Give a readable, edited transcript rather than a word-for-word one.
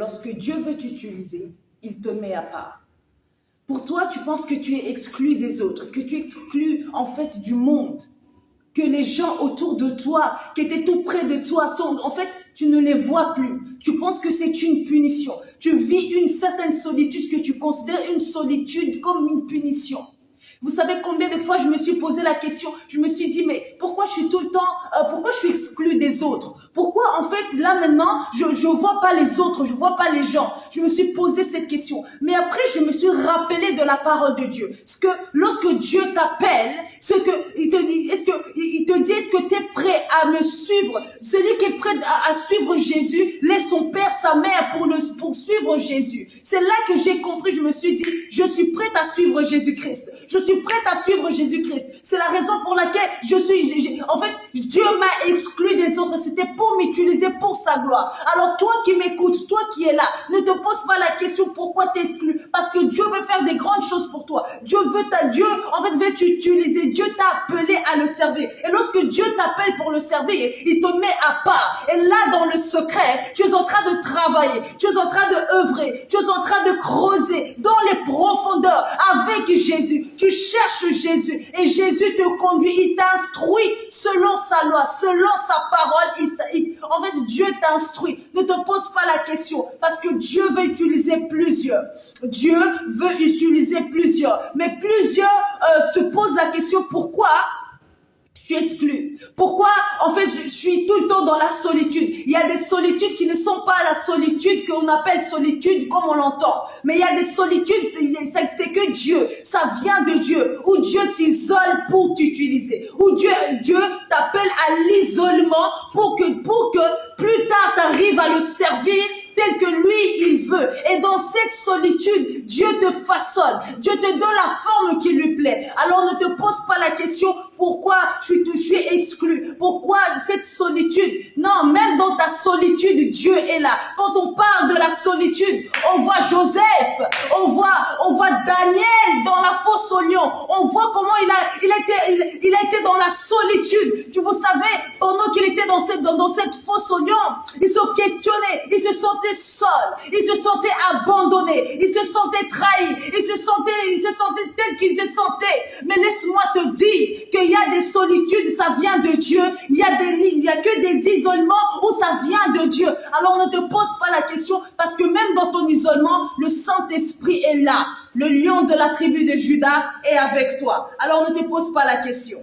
Lorsque Dieu veut t'utiliser, il te met à part. Pour toi, tu penses que tu es exclu des autres, que tu es exclu en fait du monde, que les gens autour de toi, qui étaient tout près de toi, en fait, tu ne les vois plus. Tu penses que c'est une punition. Tu vis une certaine solitude que tu considères une solitude comme une punition. Vous savez combien de fois je me suis posé la question, je me suis dit, mais pourquoi je suis tout le temps, pourquoi je suis exclue des autres? Pourquoi en fait, là maintenant, je vois pas les autres, je vois pas les gens? Je me suis posé cette question. Mais après, je me suis rappelé de la parole de Dieu. Parce que lorsque Dieu t'appelle, il te dit, est-ce que tu es prêt à me suivre? Celui qui est prêt à suivre Jésus, laisse son père, sa mère pour suivre Jésus. C'est là que j'ai compris, je me suis dit, je suis prête à suivre Jésus-Christ. Je suis prête à suivre Jésus-Christ. C'est la raison pour laquelle en fait, Dieu m'a exclu des autres. C'était pour m'utiliser pour sa gloire. Alors toi qui m'écoutes, toi qui es là, ne te pose pas la question pourquoi tu es exclu. Parce que Dieu veut faire des grandes choses pour toi. Dieu en fait veut t'utiliser. Dieu t'a appelé à le servir. Et lorsque Dieu t'appelle pour le servir, il te met à part. Et là, dans le secret, tu es en train de travailler. Tu es en train de œuvrer. Tu es en train de creuser dans les profondeurs avec Jésus. Tu cherches Jésus et Jésus te conduit, il t'instruit selon sa loi, selon sa parole. En fait, Dieu t'instruit. Ne te pose pas la question parce que Dieu veut utiliser plusieurs. Dieu veut utiliser plusieurs. Mais plusieurs se posent la question pourquoi je suis exclu. Pourquoi, en fait, je suis tout le temps dans la solitude. Il y a des solitudes qui ne sont pas la solitude qu'on appelle solitude comme on l'entend. Mais il y a des solitudes, c'est que Dieu, ça vient de Dieu, où Dieu t'isole pour t'utiliser, où Dieu t'appelle à l'isolement pour que plus tard tu arrives à le servir tel que lui, il veut. Et dans cette solitude, Dieu te façonne. Dieu te donne la forme qui lui plaît. Alors ne te pose pas la question, pourquoi je suis exclu? Pourquoi cette solitude? Non, même dans ta solitude, Dieu est là. Quand on parle de la solitude, on voit Joseph, on voit Daniel dans la fosse au lion. On voit comment il a été dans la solitude. Vous savez, pendant qu'il était dans cette fosse au lion, il se questionnait, il se sentait seul, il se sentait abandonné, il se sentait trahi, il se sentait tel qu'il se sentait. Mais laisse-moi te dire qu'il y a des solitudes, ça vient de Dieu. Il y a que des isolements où ça vient de Dieu. Alors ne te pose pas la question parce que même dans ton isolement, le Saint-Esprit est là. Le lion de la tribu de Juda est avec toi. Alors ne te pose pas la question.